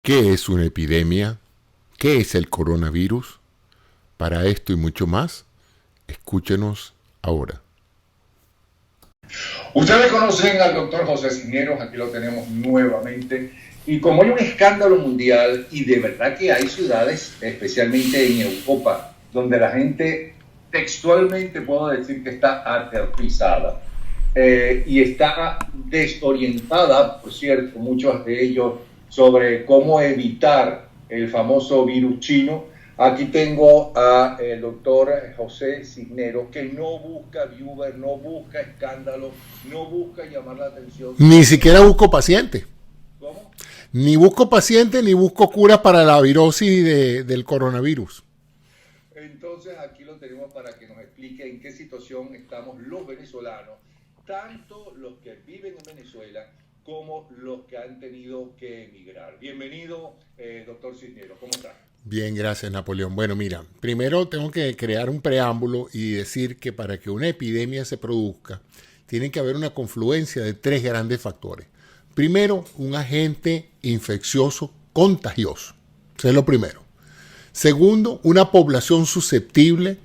¿Qué es una epidemia? ¿Qué es el coronavirus? Para esto y mucho más, escúchenos ahora. Ustedes conocen al doctor José Cisneros, aquí lo tenemos nuevamente. Y como hay un escándalo mundial, y de verdad que hay ciudades, especialmente en Europa, donde la gente textualmente puedo decir que está aterrorizada y está desorientada, por cierto, muchos de ellos, sobre cómo evitar el famoso virus chino. Aquí tengo al doctor José Cisneros, que no busca viewer, no busca escándalo, no busca llamar la atención. Ni siquiera busco paciente. ¿Cómo? Ni busco paciente ni busco curas para la virosis del coronavirus. Entonces aquí lo tenemos para que nos explique en qué situación estamos los venezolanos, tanto los que viven en Venezuela como los que han tenido que emigrar. Bienvenido, doctor Cisneros, ¿cómo está? Bien, gracias, Napoleón. Bueno, mira, primero tengo que crear un preámbulo y decir que para que una epidemia se produzca, tiene que haber una confluencia de tres grandes factores. Primero, un agente infeccioso contagioso. Eso es lo primero. Segundo, una población susceptible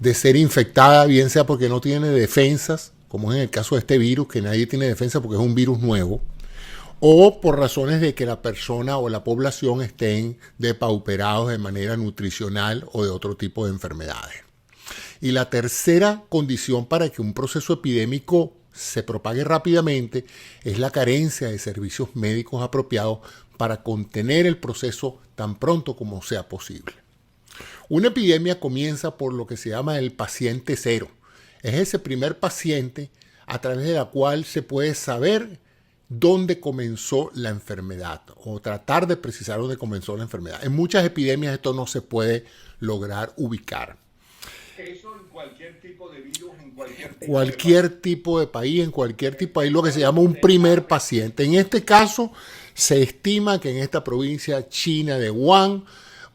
de ser infectada, bien sea porque no tiene defensas, como es en el caso de este virus, que nadie tiene defensa porque es un virus nuevo, o por razones de que la persona o la población estén depauperados de manera nutricional o de otro tipo de enfermedades. Y la tercera condición para que un proceso epidémico se propague rápidamente es la carencia de servicios médicos apropiados para contener el proceso tan pronto como sea posible. Una epidemia comienza por lo que se llama el paciente cero. Es ese primer paciente a través de la cual se puede saber dónde comenzó la enfermedad o tratar de precisar dónde comenzó la enfermedad. En muchas epidemias esto no se puede lograr ubicar. Eso en cualquier tipo de virus, en cualquier tipo de país, en cualquier tipo de país, lo que se llama un primer paciente. En este caso, se estima que en esta provincia china de Wuhan,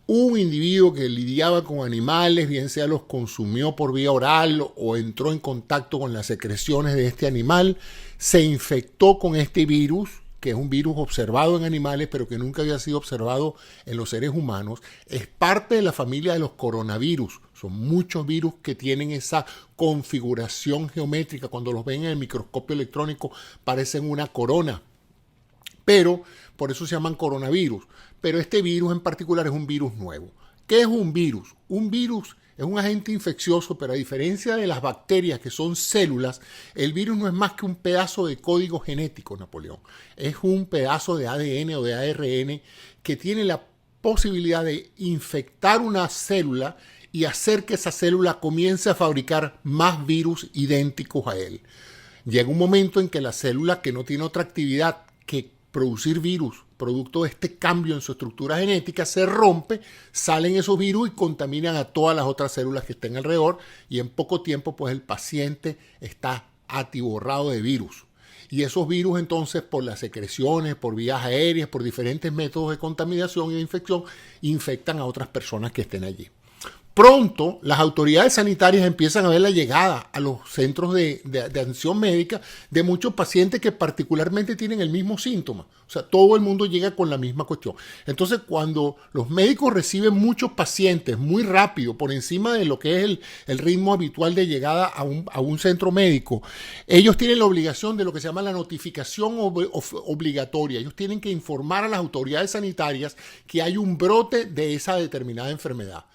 un individuo que lidiaba con animales, bien sea los consumió por vía oral o entró en contacto con las secreciones de este animal, se infectó con este virus, que es un virus observado en animales, pero que nunca había sido observado en los seres humanos. Es parte de la familia de los coronavirus. Son muchos virus que tienen esa configuración geométrica. Cuando los ven en el microscopio electrónico, parecen una corona. Pero por eso se llaman coronavirus. Pero este virus en particular es un virus nuevo. ¿Qué es un virus? Un virus es un agente infeccioso, pero a diferencia de las bacterias, que son células, el virus no es más que un pedazo de código genético, Napoleón. Es un pedazo de ADN o de ARN que tiene la posibilidad de infectar una célula y hacer que esa célula comience a fabricar más virus idénticos a él. Llega un momento en que la célula, que no tiene otra actividad que producir virus, producto de este cambio en su estructura genética, se rompe, salen esos virus y contaminan a todas las otras células que estén alrededor, y en poco tiempo pues el paciente está atiborrado de virus. Y esos virus entonces, por las secreciones, por vías aéreas, por diferentes métodos de contaminación y de infección, infectan a otras personas que estén allí. Pronto, las autoridades sanitarias empiezan a ver la llegada a los centros de atención médica de muchos pacientes que particularmente tienen el mismo síntoma. O sea, todo el mundo llega con la misma cuestión. Entonces, cuando los médicos reciben muchos pacientes muy rápido, por encima de lo que es el ritmo habitual de llegada a un centro médico, ellos tienen la obligación de lo que se llama la notificación obligatoria. Ellos tienen que informar a las autoridades sanitarias que hay un brote de esa determinada enfermedad.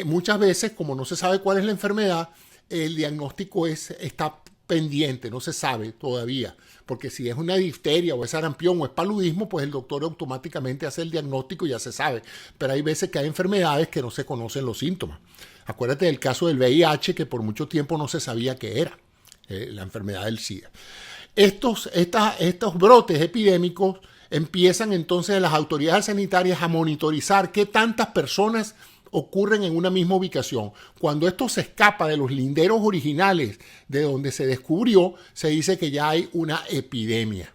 Muchas veces, como no se sabe cuál es la enfermedad, el diagnóstico está pendiente, no se sabe todavía. Porque si es una difteria o es sarampión o es paludismo, pues el doctor automáticamente hace el diagnóstico y ya se sabe. Pero hay veces que hay enfermedades que no se conocen los síntomas. Acuérdate del caso del VIH, que por mucho tiempo no se sabía qué era, la enfermedad del SIDA. Estos brotes epidémicos empiezan entonces las autoridades sanitarias a monitorizar qué tantas personas ocurren en una misma ubicación. Cuando esto se escapa de los linderos originales de donde se descubrió, se dice que ya hay una epidemia.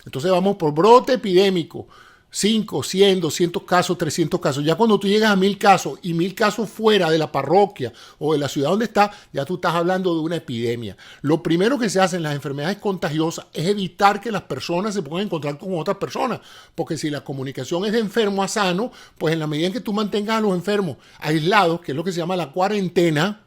Entonces vamos por brote epidémico. 5, 100, 200 casos, 300 casos. Ya cuando tú llegas a 1000 casos y 1000 casos fuera de la parroquia o de la ciudad donde estás, ya tú estás hablando de una epidemia. Lo primero que se hace en las enfermedades contagiosas es evitar que las personas se puedan encontrar con otras personas. Porque si la comunicación es de enfermo a sano, pues en la medida en que tú mantengas a los enfermos aislados, que es lo que se llama la cuarentena,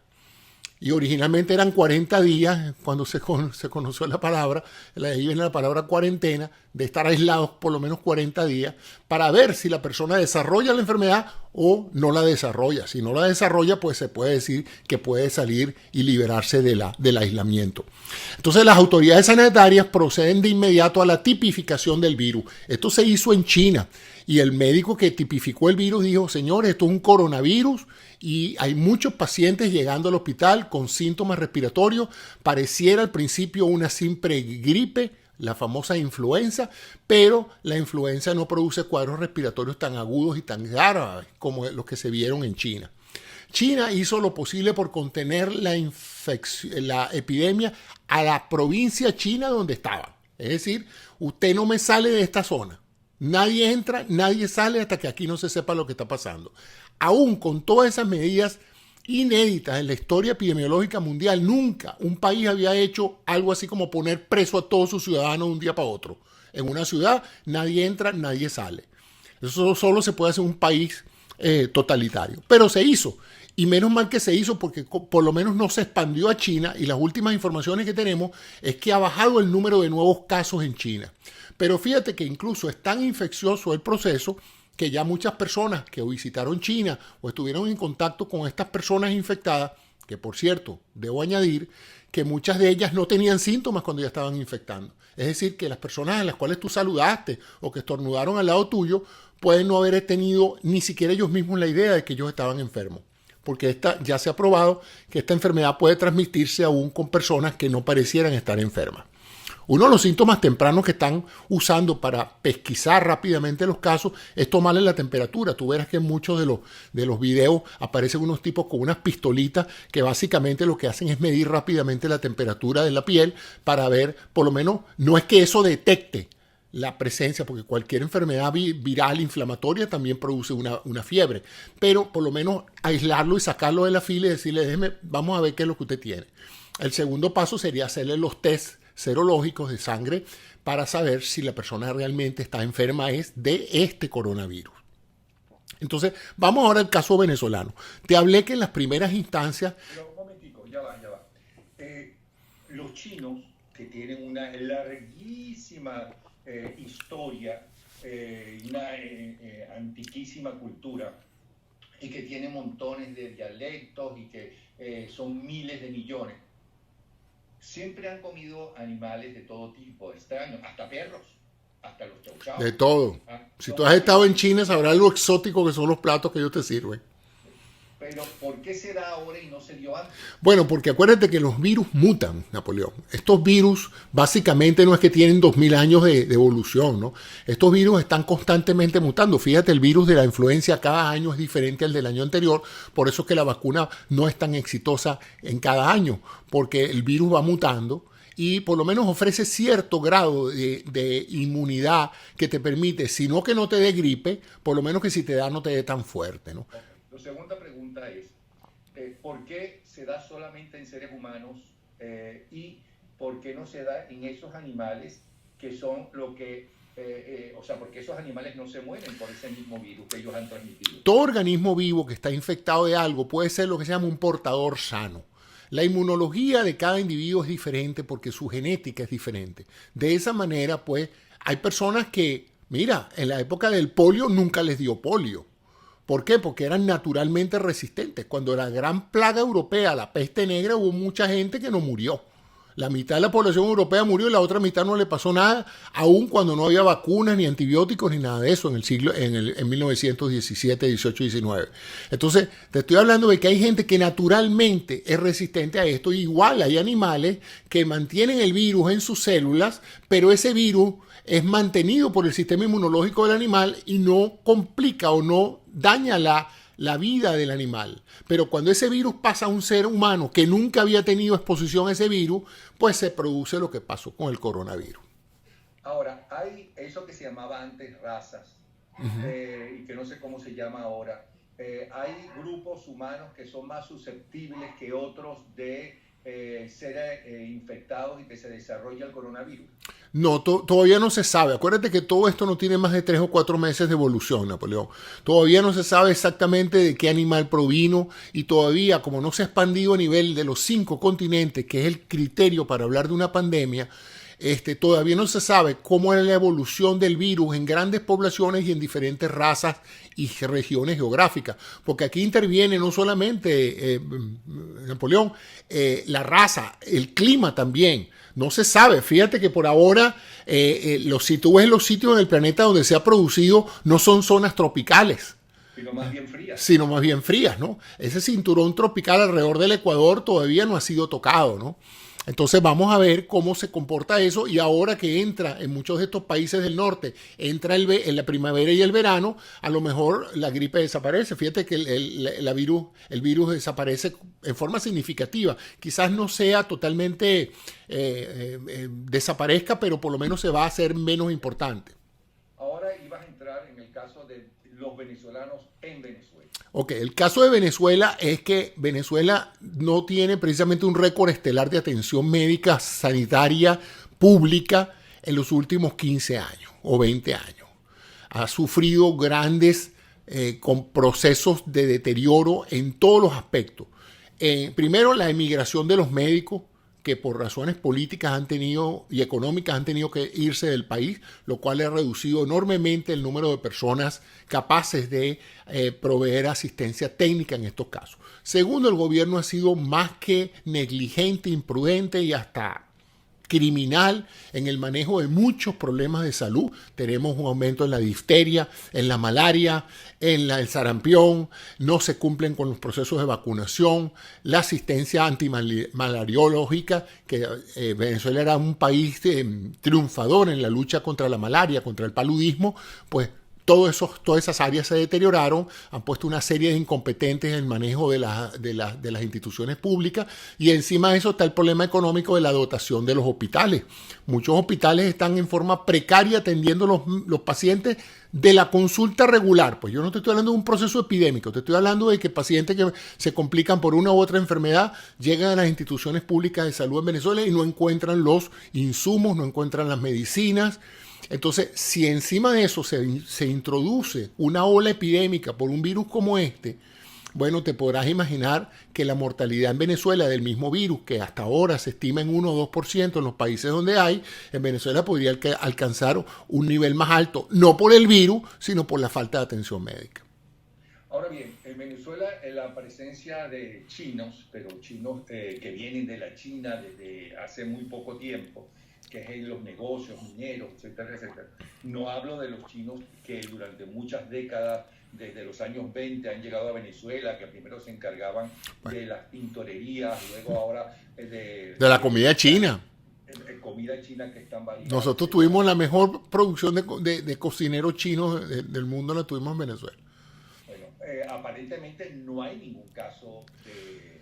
y originalmente eran 40 días, cuando se conoció la palabra, ahí viene la palabra cuarentena, de estar aislados por lo menos 40 días, para ver si la persona desarrolla la enfermedad o no la desarrolla. Si no la desarrolla, pues se puede decir que puede salir y liberarse del aislamiento. Entonces las autoridades sanitarias proceden de inmediato a la tipificación del virus. Esto se hizo en China y el médico que tipificó el virus dijo, señores, esto es un coronavirus, y hay muchos pacientes llegando al hospital con síntomas respiratorios. Pareciera al principio una simple gripe, la famosa influenza, pero la influenza no produce cuadros respiratorios tan agudos y tan graves como los que se vieron en China. China hizo lo posible por contener la epidemia a la provincia china donde estaba. Es decir, usted no me sale de esta zona. Nadie entra, nadie sale hasta que aquí no se sepa lo que está pasando. Aún con todas esas medidas inéditas en la historia epidemiológica mundial, nunca un país había hecho algo así como poner preso a todos sus ciudadanos de un día para otro. En una ciudad nadie entra, nadie sale. Eso solo se puede hacer en un país totalitario. Pero se hizo. Y menos mal que se hizo porque por lo menos no se expandió a China, y las últimas informaciones que tenemos es que ha bajado el número de nuevos casos en China. Pero fíjate que incluso es tan infeccioso el proceso que ya muchas personas que visitaron China o estuvieron en contacto con estas personas infectadas, que por cierto, debo añadir que muchas de ellas no tenían síntomas cuando ya estaban infectando. Es decir, que las personas a las cuales tú saludaste o que estornudaron al lado tuyo pueden no haber tenido ni siquiera ellos mismos la idea de que ellos estaban enfermos. Porque ya se ha probado que esta enfermedad puede transmitirse aún con personas que no parecieran estar enfermas. Uno de los síntomas tempranos que están usando para pesquisar rápidamente los casos es tomarle la temperatura. Tú verás que en muchos de los videos aparecen unos tipos con unas pistolitas que básicamente lo que hacen es medir rápidamente la temperatura de la piel para ver, por lo menos, no es que eso detecte la presencia, porque cualquier enfermedad viral inflamatoria también produce una fiebre, pero por lo menos aislarlo y sacarlo de la fila y decirle, vamos a ver qué es lo que usted tiene. El segundo paso sería hacerle los tests serológicos de sangre para saber si la persona realmente está enferma de este coronavirus. Entonces, vamos ahora al caso venezolano. Te hablé que en las primeras instancias... Pero un momentico, ya va. Los chinos, que tienen una larguísima historia, una antiquísima cultura, y que tienen montones de dialectos y que son miles de millones, siempre han comido animales de todo tipo, extraños, hasta perros, hasta los chauchaos. De todo. Si tú has estado en China, sabrás lo exótico que son los platos que ellos te sirven. Pero, ¿por qué se da ahora y no se dio antes? Bueno, porque acuérdate que los virus mutan, Napoleón. Estos virus básicamente no es que tienen 2000 años de evolución, ¿no? Estos virus están constantemente mutando. Fíjate, el virus de la influencia cada año es diferente al del año anterior. Por eso es que la vacuna no es tan exitosa en cada año, porque el virus va mutando y por lo menos ofrece cierto grado de inmunidad que te permite, si no que no te dé gripe, por lo menos que si te da no te dé tan fuerte, ¿no? La segunda pregunta es, ¿por qué se da solamente en seres humanos y por qué no se da en esos animales que son lo que, porque esos animales no se mueren por ese mismo virus que ellos han transmitido? Todo organismo vivo que está infectado de algo puede ser lo que se llama un portador sano. La inmunología de cada individuo es diferente porque su genética es diferente. De esa manera, pues, hay personas que, mira, en la época del polio nunca les dio polio. ¿Por qué? Porque eran naturalmente resistentes. Cuando la gran plaga europea, la peste negra, hubo mucha gente que no murió. La mitad de la población europea murió y la otra mitad no le pasó nada, aun cuando no había vacunas, ni antibióticos, ni nada de eso en 1917, 18 y 19. Entonces, te estoy hablando de que hay gente que naturalmente es resistente a esto. Igual hay animales que mantienen el virus en sus células, pero ese virus es mantenido por el sistema inmunológico del animal y no complica o no daña la vida del animal. Pero cuando ese virus pasa a un ser humano que nunca había tenido exposición a ese virus, pues se produce lo que pasó con el coronavirus. Ahora, hay eso que se llamaba antes razas, y que no sé cómo se llama ahora, hay grupos humanos que son más susceptibles que otros de ser infectados y que se desarrolle el coronavirus. No, todavía no se sabe. Acuérdate que todo esto no tiene más de 3 o 4 meses de evolución, Napoleón. Todavía no se sabe exactamente de qué animal provino y todavía, como no se ha expandido a nivel de los 5 continentes, que es el criterio para hablar de una pandemia, todavía no se sabe cómo es la evolución del virus en grandes poblaciones y en diferentes razas y regiones geográficas. Porque aquí interviene no solamente, Napoleón, la raza, el clima también. No se sabe. Fíjate que por ahora, si tú ves los sitios en el planeta donde se ha producido, no son zonas tropicales. Sino más bien frías. Sino más bien frías, ¿no? Ese cinturón tropical alrededor del Ecuador todavía no ha sido tocado, ¿no? Entonces vamos a ver cómo se comporta eso y ahora que entra en muchos de estos países del norte, entra en la primavera y el verano, a lo mejor la gripe desaparece. Fíjate que el virus desaparece en forma significativa. Quizás no sea totalmente desaparezca, pero por lo menos se va a hacer menos importante. Ahora ibas a entrar en el caso de los venezolanos en Venezuela. Ok, el caso de Venezuela es que Venezuela no tiene precisamente un récord estelar de atención médica sanitaria pública en los últimos 15 años o 20 años. Ha sufrido grandes con procesos de deterioro en todos los aspectos. Primero, la emigración de los médicos, que por razones políticas han tenido y económicas han tenido que irse del país, lo cual ha reducido enormemente el número de personas capaces de proveer asistencia técnica en estos casos. Segundo, el gobierno ha sido más que negligente, imprudente y hasta criminal en el manejo de muchos problemas de salud. Tenemos un aumento en la difteria, en la malaria, en el sarampión, no se cumplen con los procesos de vacunación, la asistencia antimalariológica, que Venezuela era un país triunfador en la lucha contra la malaria, contra el paludismo, pues todas esas áreas se deterioraron, han puesto una serie de incompetentes en el manejo de las instituciones públicas y encima de eso está el problema económico de la dotación de los hospitales. Muchos hospitales están en forma precaria atendiendo los pacientes de la consulta regular. Pues yo no te estoy hablando de un proceso epidémico, te estoy hablando de que pacientes que se complican por una u otra enfermedad llegan a las instituciones públicas de salud en Venezuela y no encuentran los insumos, no encuentran las medicinas. Entonces, si encima de eso se introduce una ola epidémica por un virus como este, bueno, te podrás imaginar que la mortalidad en Venezuela del mismo virus, que hasta ahora se estima en 1 o 2% en los países donde hay, en Venezuela podría alcanzar un nivel más alto, no por el virus, sino por la falta de atención médica. Ahora bien, en Venezuela la presencia de chinos, pero chinos que vienen de la China desde hace muy poco tiempo, que es en los negocios mineros, etcétera, etcétera. No hablo de los chinos que durante muchas décadas, desde los años 20, han llegado a Venezuela, que primero se encargaban de las tintorerías, luego ahora de la comida china. Comida china que están variando. Nosotros tuvimos la mejor producción de cocineros chinos del mundo, la tuvimos en Venezuela. Bueno, aparentemente no hay ningún caso de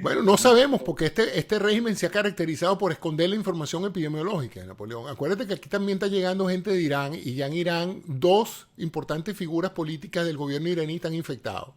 bueno, no sabemos porque este régimen se ha caracterizado por esconder la información epidemiológica, Napoleón. Acuérdate que aquí también está llegando gente de Irán y ya en Irán 2 importantes figuras políticas del gobierno iraní están infectados.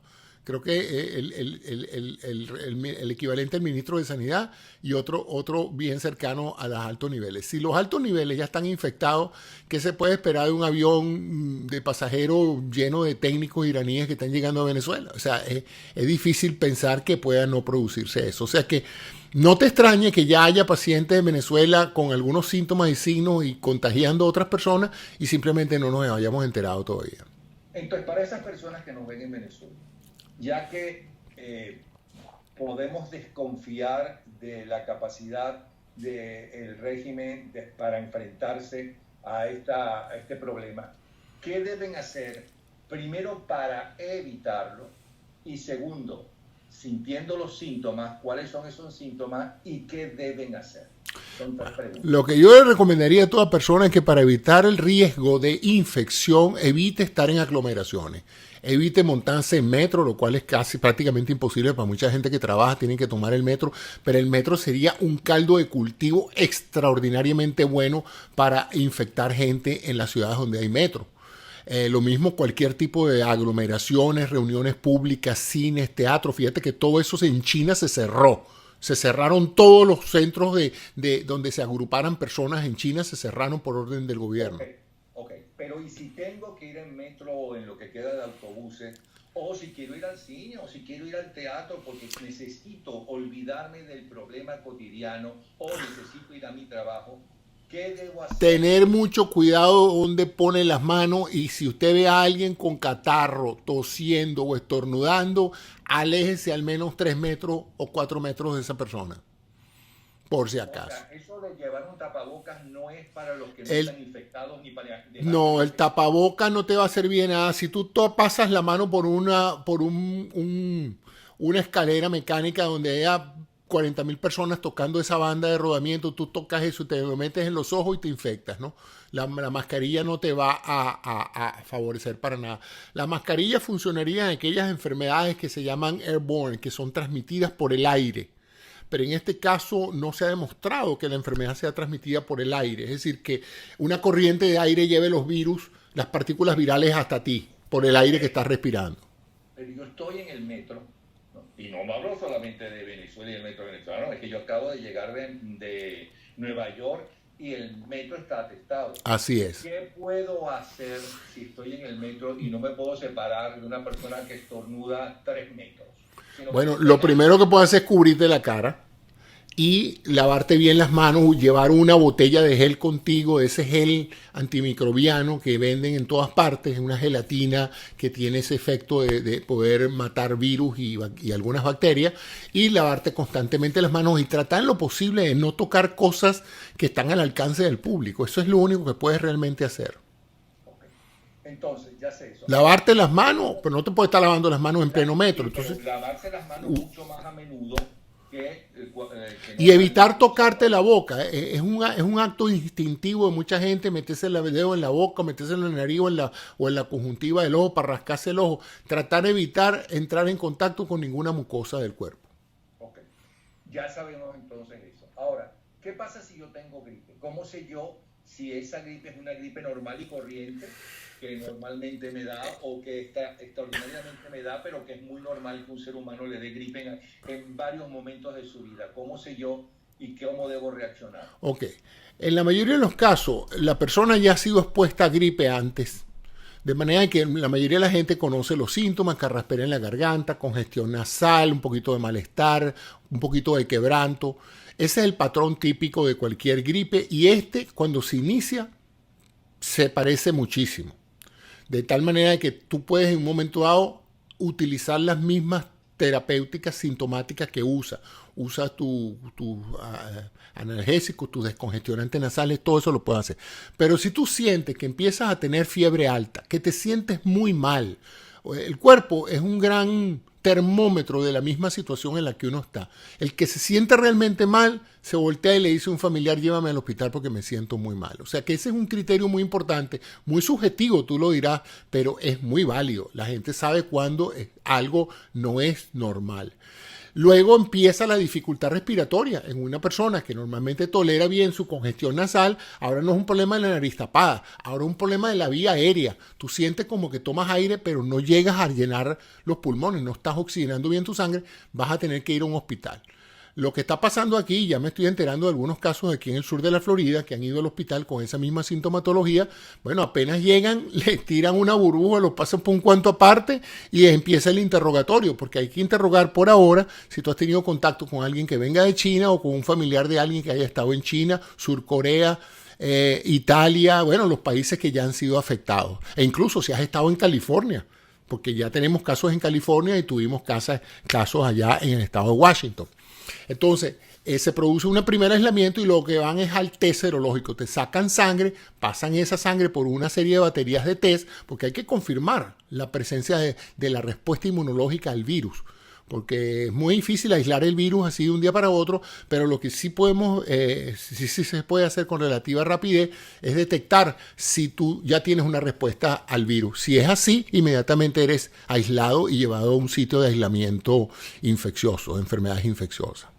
Creo que el equivalente al ministro de Sanidad y otro bien cercano a los altos niveles. Si los altos niveles ya están infectados, ¿qué se puede esperar de un avión de pasajeros lleno de técnicos iraníes que están llegando a Venezuela? O sea, es difícil pensar que pueda no producirse eso. O sea que no te extrañe que ya haya pacientes de Venezuela con algunos síntomas y signos y contagiando a otras personas y simplemente no nos hayamos enterado todavía. Entonces, para esas personas que nos ven en Venezuela, ya que podemos desconfiar de la capacidad del régimen para enfrentarse a este problema, ¿qué deben hacer? Primero, para evitarlo, y segundo, sintiendo los síntomas, ¿cuáles son esos síntomas y qué deben hacer? Son 3 preguntas. Lo que yo le recomendaría a toda persona es que para evitar el riesgo de infección, evite estar en aglomeraciones. Evite montarse en metro, lo cual es casi prácticamente imposible para mucha gente que trabaja, tienen que tomar el metro, pero el metro sería un caldo de cultivo extraordinariamente bueno para infectar gente en las ciudades donde hay metro. Lo mismo cualquier tipo de aglomeraciones, reuniones públicas, cines, teatro. Fíjate que todo eso en China se cerró. Se cerraron todos los centros de donde se agruparan personas en China, se cerraron por orden del gobierno. Ok. Pero ¿y si tengo que ir en metro o en lo que queda de autobuses? O si quiero ir al cine o si quiero ir al teatro porque necesito olvidarme del problema cotidiano o necesito ir a mi trabajo. ¿Qué debo hacer? Tener mucho cuidado donde pone las manos y si usted ve a alguien con catarro, tosiendo o estornudando, aléjese al menos 3 metros o 4 metros de esa persona, por si acaso. O sea, eso de llevar un tapabocas no es para los que no El, están infectados ni para... no, el tapaboca no te va a servir de nada. Si tú pasas la mano por una escalera mecánica donde haya 40.000 personas tocando esa banda de rodamiento, tú tocas eso, te lo metes en los ojos y te infectas, ¿no? La mascarilla no te va a favorecer para nada. La mascarilla funcionaría en aquellas enfermedades que se llaman airborne, que son transmitidas por el aire. Pero en este caso no se ha demostrado que la enfermedad sea transmitida por el aire. Es decir, que una corriente de aire lleve los virus, las partículas virales hasta ti, por el aire que estás respirando. Pero yo estoy en el metro, ¿no? Y no me hablo solamente de Venezuela y el metro venezolano, es que yo acabo de llegar de Nueva York y el metro está atestado. Así es. ¿Qué puedo hacer si estoy en el metro y no me puedo separar de una persona que estornuda 3 metros? Bueno, lo primero que puedes hacer es cubrirte la cara y lavarte bien las manos, llevar una botella de gel contigo, ese gel antimicrobiano que venden en todas partes, una gelatina que tiene ese efecto de poder matar virus y algunas bacterias, y lavarte constantemente las manos y tratar en lo posible de no tocar cosas que están al alcance del público. Eso es lo único que puedes realmente hacer. Entonces, ya sé eso. Lavarte las manos, pero no te puedes estar lavando las manos en pleno metro. Entonces, lavarse las manos mucho más a menudo que no y evitar tocarte la boca. Es un acto instintivo de mucha gente meterse el dedo en la boca, meterse en la nariz o en la conjuntiva del ojo para rascarse el ojo. Tratar de evitar entrar en contacto con ninguna mucosa del cuerpo. Ok, ya sabemos entonces eso. Ahora, ¿qué pasa si yo tengo gripe? ¿Cómo sé yo si esa gripe es una gripe normal y corriente que normalmente me da o que extraordinariamente me da, pero que es muy normal que un ser humano le dé gripe en varios momentos de su vida? ¿Cómo sé yo y cómo debo reaccionar? Ok, en la mayoría de los casos, la persona ya ha sido expuesta a gripe antes, de manera que la mayoría de la gente conoce los síntomas: carraspera en la garganta, congestión nasal, un poquito de malestar, un poquito de quebranto. Ese es el patrón típico de cualquier gripe y cuando se inicia, se parece muchísimo. De tal manera que tú puedes en un momento dado utilizar las mismas terapéuticas sintomáticas que usas. Usas tus analgésicos, tus descongestionantes nasales, todo eso lo puedes hacer. Pero si tú sientes que empiezas a tener fiebre alta, que te sientes muy mal, el cuerpo es un gran termómetro de la misma situación en la que uno está. El que se siente realmente mal se voltea y le dice a un familiar: llévame al hospital porque me siento muy mal. O sea que ese es un criterio muy importante, muy subjetivo, tú lo dirás, pero es muy válido. La gente sabe cuando algo no es normal. Luego empieza la dificultad respiratoria en una persona que normalmente tolera bien su congestión nasal. Ahora no es un problema de la nariz tapada, ahora es un problema de la vía aérea. Tú sientes como que tomas aire, pero no llegas a llenar los pulmones, no estás oxigenando bien tu sangre, vas a tener que ir a un hospital. Lo que está pasando aquí, ya me estoy enterando de algunos casos aquí en el sur de la Florida que han ido al hospital con esa misma sintomatología. Bueno, apenas llegan, le tiran una burbuja, lo pasan por un cuanto aparte y empieza el interrogatorio, porque hay que interrogar por ahora si tú has tenido contacto con alguien que venga de China o con un familiar de alguien que haya estado en China, Sur Corea, Italia, bueno, los países que ya han sido afectados. E incluso si has estado en California, porque ya tenemos casos en California y tuvimos casos allá en el estado de Washington. Entonces, se produce un primer aislamiento y lo que van es al test serológico. Te sacan sangre, pasan esa sangre por una serie de baterías de test, porque hay que confirmar la presencia de la respuesta inmunológica al virus. Porque es muy difícil aislar el virus así de un día para otro, pero lo que sí podemos, sí se puede hacer con relativa rapidez es detectar si tú ya tienes una respuesta al virus. Si es así, inmediatamente eres aislado y llevado a un sitio de aislamiento infeccioso, de enfermedades infecciosas.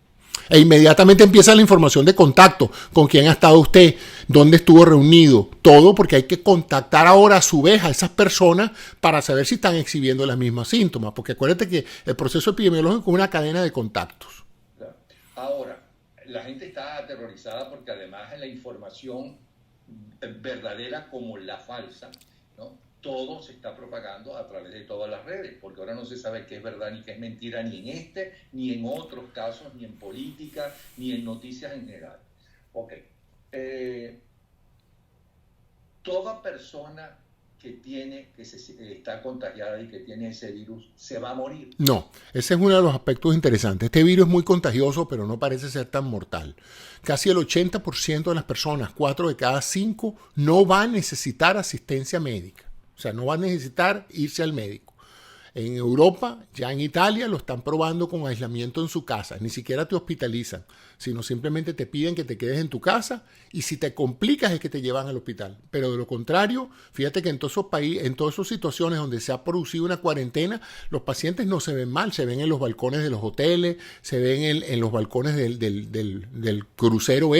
E inmediatamente empieza la información de contacto, con quién ha estado usted, dónde estuvo reunido, todo, porque hay que contactar ahora a su vez a esas personas para saber si están exhibiendo los mismos síntomas, porque acuérdate que el proceso epidemiológico es una cadena de contactos. Ahora, la gente está aterrorizada porque además de la información verdadera como la falsa, ¿no? Todo se está propagando a través de todas las redes, porque ahora no se sabe qué es verdad ni qué es mentira, ni en este, ni en otros casos, ni en política, ni en noticias en general. Ok. Toda persona que está contagiada y que tiene ese virus se va a morir. No, ese es uno de los aspectos interesantes. Este virus es muy contagioso, pero no parece ser tan mortal. Casi el 80% de las personas, 4 de cada 5, no va a necesitar asistencia médica. O sea, no va a necesitar irse al médico. En Europa, ya en Italia, lo están probando con aislamiento en su casa. Ni siquiera te hospitalizan, sino simplemente te piden que te quedes en tu casa y si te complicas es que te llevan al hospital. Pero de lo contrario, fíjate que en todos esos países, en todas esas situaciones donde se ha producido una cuarentena, los pacientes no se ven mal, se ven en los balcones de los hoteles, se ven en los balcones del crucero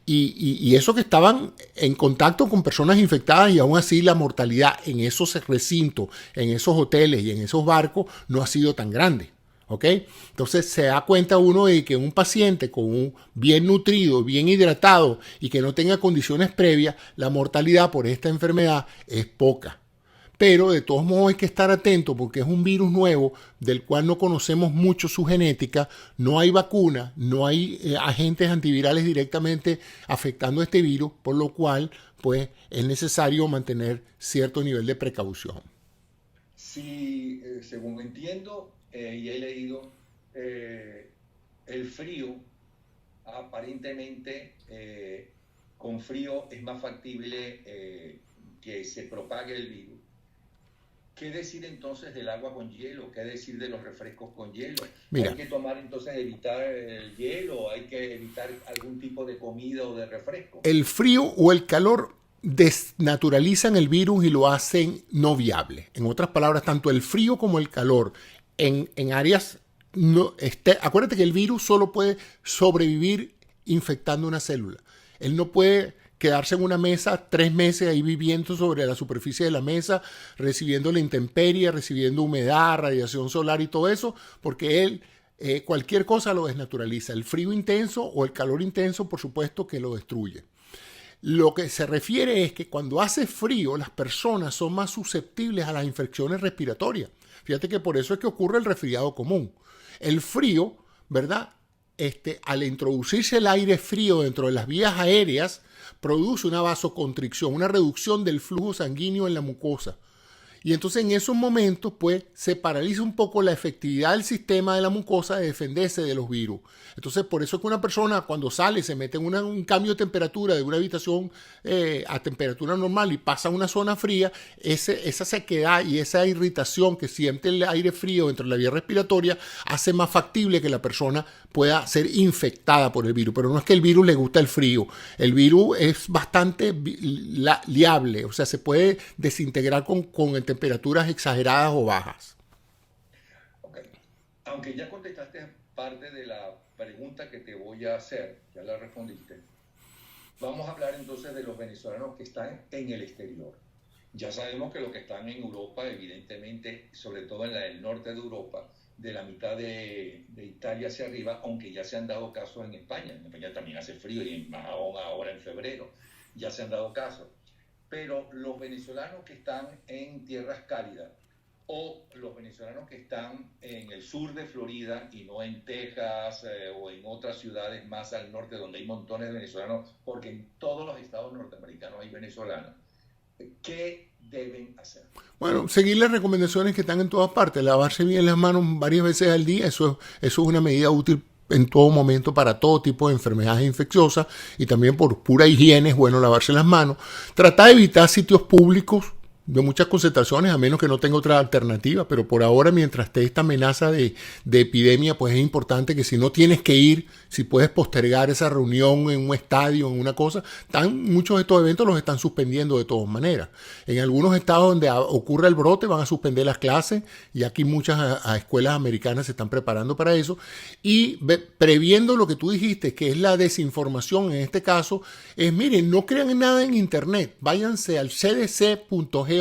y eso que estaban en contacto con personas infectadas y aún así la mortalidad en esos recintos, en esos hoteles y en esos barcos no ha sido tan grande. ¿Ok? Entonces se da cuenta uno de que un paciente con un bien nutrido, bien hidratado y que no tenga condiciones previas, la mortalidad por esta enfermedad es poca. Pero de todos modos hay que estar atento porque es un virus nuevo del cual no conocemos mucho su genética, no hay vacuna, no hay agentes antivirales directamente afectando este virus, por lo cual pues es necesario mantener cierto nivel de precaución. Sí, según entiendo y he leído, el frío aparentemente con frío es más factible que se propague el virus. ¿Qué decir entonces del agua con hielo? ¿Qué decir de los refrescos con hielo? Mira, ¿Hay que tomar entonces, evitar el hielo? ¿Hay que evitar algún tipo de comida o de refresco? El frío o el calor desnaturalizan el virus y lo hacen no viable. En otras palabras, tanto el frío como el calor en áreas... acuérdate que el virus solo puede sobrevivir infectando una célula. Él no puede quedarse en una mesa 3 meses ahí viviendo sobre la superficie de la mesa, recibiendo la intemperie, recibiendo humedad, radiación solar y todo eso, porque él cualquier cosa lo desnaturaliza. El frío intenso o el calor intenso, por supuesto, que lo destruye. Lo que se refiere es que cuando hace frío, las personas son más susceptibles a las infecciones respiratorias. Fíjate que por eso es que ocurre el resfriado común. El frío, ¿verdad? Al introducirse el aire frío dentro de las vías aéreas, produce una vasoconstricción, una reducción del flujo sanguíneo en la mucosa. Y entonces en esos momentos pues se paraliza un poco la efectividad del sistema de la mucosa de defenderse de los virus. Entonces por eso es que una persona cuando sale se mete en un cambio de temperatura de una habitación a temperatura normal y pasa a una zona fría, esa sequedad y esa irritación que siente el aire frío dentro de la vía respiratoria hace más factible que la persona pueda ser infectada por el virus. Pero no es que el virus le gusta el frío, el virus es bastante liable, o sea, se puede desintegrar con temperaturas exageradas o bajas. Ok. Aunque ya contestaste parte de la pregunta que te voy a hacer, ya la respondiste, vamos a hablar entonces de los venezolanos que están en el exterior. Ya sabemos que los que están en Europa, evidentemente, sobre todo en el norte de Europa, de la mitad de Italia hacia arriba, aunque ya se han dado casos en España. En España también hace frío y más aún ahora en febrero ya se han dado casos. Pero los venezolanos que están en tierras cálidas o los venezolanos que están en el sur de Florida y no en Texas o en otras ciudades más al norte donde hay montones de venezolanos, porque en todos los estados norteamericanos hay venezolanos, ¿qué deben hacer? Bueno, seguir las recomendaciones que están en todas partes, lavarse bien las manos varias veces al día, eso es una medida útil en todo momento para todo tipo de enfermedades infecciosas y también por pura higiene es bueno lavarse las manos. Tratar de evitar sitios públicos de muchas concentraciones, a menos que no tenga otra alternativa, pero por ahora, mientras esté esta amenaza de epidemia, pues es importante que si no tienes que ir, si puedes postergar esa reunión en un estadio, en una cosa, muchos de estos eventos los están suspendiendo de todas maneras. En algunos estados donde ocurre el brote van a suspender las clases, y aquí muchas escuelas americanas se están preparando para eso, y previendo lo que tú dijiste, que es la desinformación en este caso, es miren, no crean en nada en internet, váyanse al cdc.gov,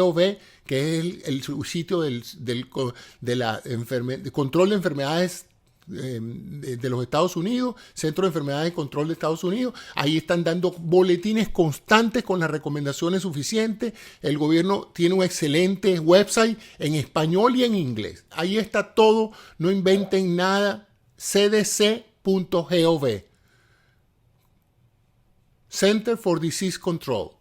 que es el sitio del control de enfermedades de los Estados Unidos, Centro de Enfermedades y Control de Estados Unidos. Ahí están dando boletines constantes con las recomendaciones suficientes. El gobierno tiene un excelente website en español y en inglés. Ahí está todo, no inventen nada. cdc.gov, Center for Disease Control.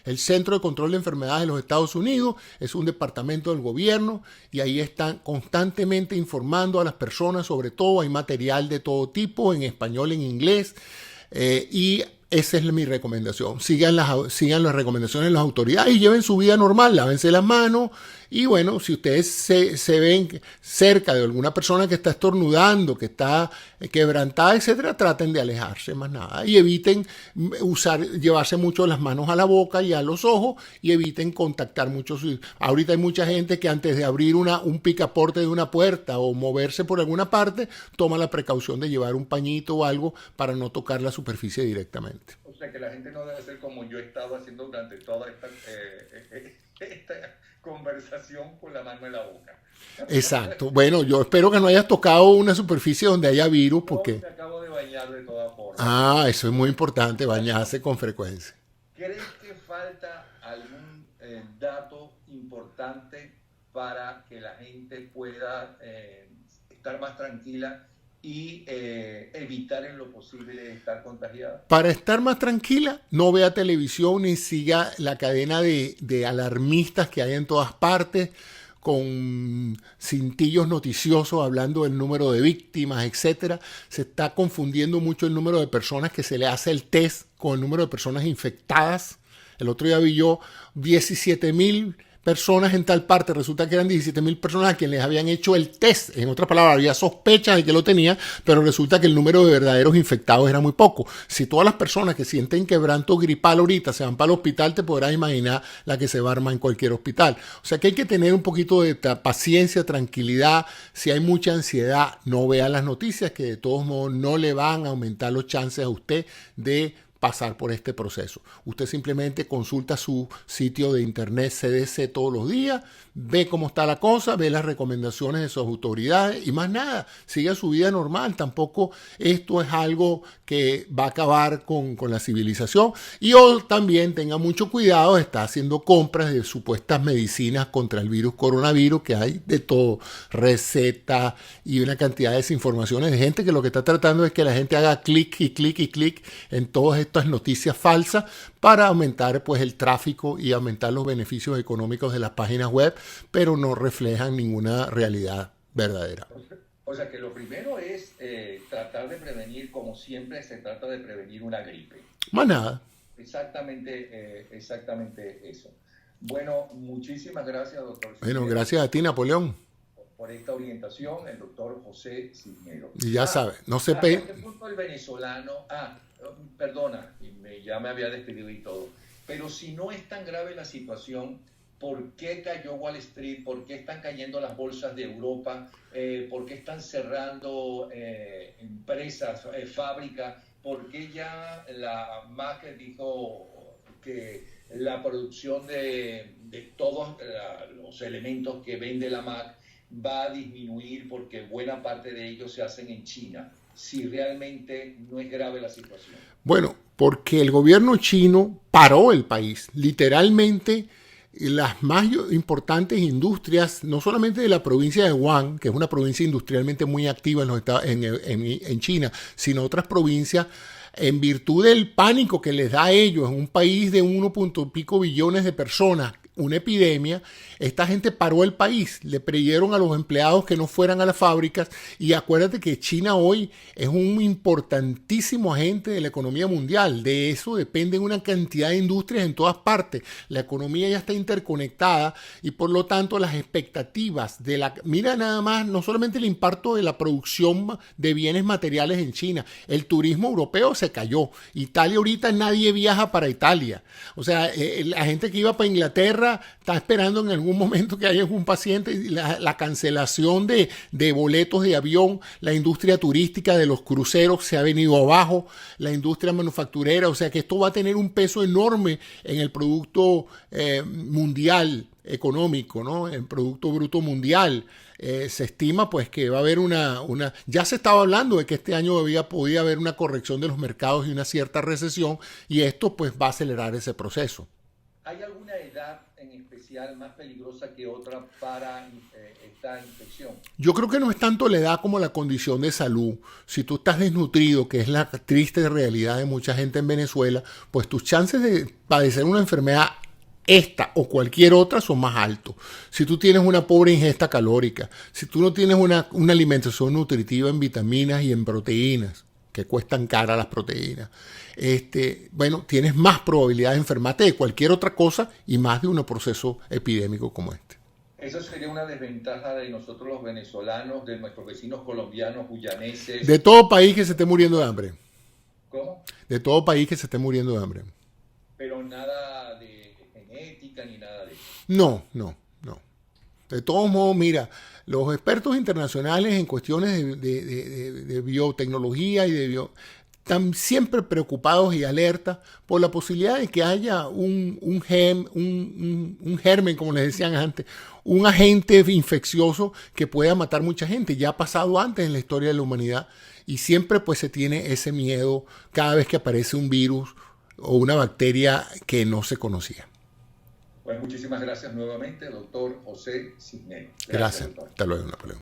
El Centro de Control de Enfermedades de los Estados Unidos es un departamento del gobierno, y ahí están constantemente informando a las personas. Sobre todo hay material de todo tipo, en español, en inglés, y esa es mi recomendación. Sigan las recomendaciones de las autoridades y lleven su vida normal, lávense las manos. Y bueno, si ustedes se ven cerca de alguna persona que está estornudando, que está quebrantada, etcétera, traten de alejarse, más nada. Y eviten llevarse mucho las manos a la boca y a los ojos, y eviten contactar mucho. Ahorita hay mucha gente que antes de abrir un picaporte de una puerta o moverse por alguna parte, toma la precaución de llevar un pañito o algo para no tocar la superficie directamente. O sea que la gente no debe ser como yo he estado haciendo durante toda esta conversación con la mano en la boca. Exacto. Bueno, yo espero que no hayas tocado una superficie donde haya virus, porque... Me acabo de bañar de todas formas. Ah, eso es muy importante, bañarse con frecuencia. ¿Crees que falta algún dato importante para que la gente pueda estar más tranquila y evitar en lo posible estar contagiada? Para estar más tranquila, no vea televisión ni siga la cadena de alarmistas que hay en todas partes, con cintillos noticiosos hablando del número de víctimas, etcétera. Se está confundiendo mucho el número de personas que se le hace el test con el número de personas infectadas. El otro día vi yo 17,000 personas en tal parte, resulta que eran 17,000 personas a quienes les habían hecho el test. En otras palabras, había sospechas de que lo tenía, pero resulta que el número de verdaderos infectados era muy poco. Si todas las personas que sienten quebranto gripal ahorita se van para el hospital, te podrás imaginar la que se va a armar en cualquier hospital. O sea que hay que tener un poquito de paciencia, tranquilidad. Si hay mucha ansiedad, no vea las noticias, que de todos modos no le van a aumentar los chances a usted de pasar por este proceso. Usted simplemente consulta su sitio de internet CDC todos los días, ve cómo está la cosa, ve las recomendaciones de sus autoridades y más nada, siga su vida normal. Tampoco esto es algo que va a acabar con la civilización. Y también tenga mucho cuidado, está haciendo compras de supuestas medicinas contra el virus coronavirus, que hay de todo, recetas y una cantidad de desinformaciones de gente que lo que está tratando es que la gente haga clic y clic y clic en todas estas noticias falsas para aumentar pues el tráfico y aumentar los beneficios económicos de las páginas web, pero no reflejan ninguna realidad verdadera. O sea que lo primero es tratar de prevenir, como siempre se trata de prevenir una gripe. Más nada. Exactamente eso. Bueno, muchísimas gracias, doctor. Bueno, gracias a ti, Napoleón, por esta orientación, el doctor José Cisneros. Y ya sabes, no se ¿Hasta qué punto el venezolano? Perdona, ya me había despedido y todo, pero si no es tan grave la situación, ¿por qué cayó Wall Street? ¿Por qué están cayendo las bolsas de Europa? ¿Por qué están cerrando empresas, fábricas? ¿Por qué ya la MAC dijo que la producción de todos los elementos que vende la MAC va a disminuir porque buena parte de ellos se hacen en China, si realmente no es grave la situación? Bueno, porque el gobierno chino paró el país. Literalmente, las más importantes industrias, no solamente de la provincia de Wuhan, que es una provincia industrialmente muy activa en China, sino otras provincias, en virtud del pánico que les da a ellos, en un país de 1 punto pico billones de personas, una epidemia, esta gente paró el país, le pidieron a los empleados que no fueran a las fábricas y acuérdate que China hoy es un importantísimo agente de la economía mundial, de eso dependen una cantidad de industrias en todas partes, la economía ya está interconectada y por lo tanto las expectativas de mira nada más, no solamente el impacto de la producción de bienes materiales en China, el turismo europeo se cayó, Italia ahorita nadie viaja para Italia, o sea, la gente que iba para Inglaterra está esperando en algún momento que haya un paciente y la cancelación de boletos de avión, la industria turística de los cruceros se ha venido abajo, la industria manufacturera, o sea que esto va a tener un peso enorme en el producto mundial económico, ¿no? El Producto Bruto Mundial. Se estima pues que va a haber ya se estaba hablando de que este año podía haber una corrección de los mercados y una cierta recesión y esto pues va a acelerar ese proceso. ¿Hay alguna edad en especial más peligrosa que otra para esta infección? Yo creo que no es tanto la edad como la condición de salud. Si tú estás desnutrido, que es la triste realidad de mucha gente en Venezuela, pues tus chances de padecer una enfermedad esta o cualquier otra son más altos. Si tú tienes una pobre ingesta calórica, si tú no tienes una alimentación nutritiva en vitaminas y en proteínas, que cuestan cara las proteínas, bueno, tienes más probabilidad de enfermarte de cualquier otra cosa y más de un proceso epidémico como este. Eso sería una desventaja de nosotros los venezolanos, de nuestros vecinos colombianos, guyaneses. De todo país que se esté muriendo de hambre. ¿Cómo? De todo país que se esté muriendo de hambre. Pero nada de genética ni nada de eso. No. De todos modos, mira, los expertos internacionales en cuestiones de biotecnología y están siempre preocupados y alertas por la posibilidad de que haya un germen, como les decían antes, un agente infeccioso que pueda matar mucha gente. Ya ha pasado antes en la historia de la humanidad y siempre pues se tiene ese miedo cada vez que aparece un virus o una bacteria que no se conocía. Pues muchísimas gracias nuevamente, doctor José Cisneros. Gracias. Hasta luego, Napoleón.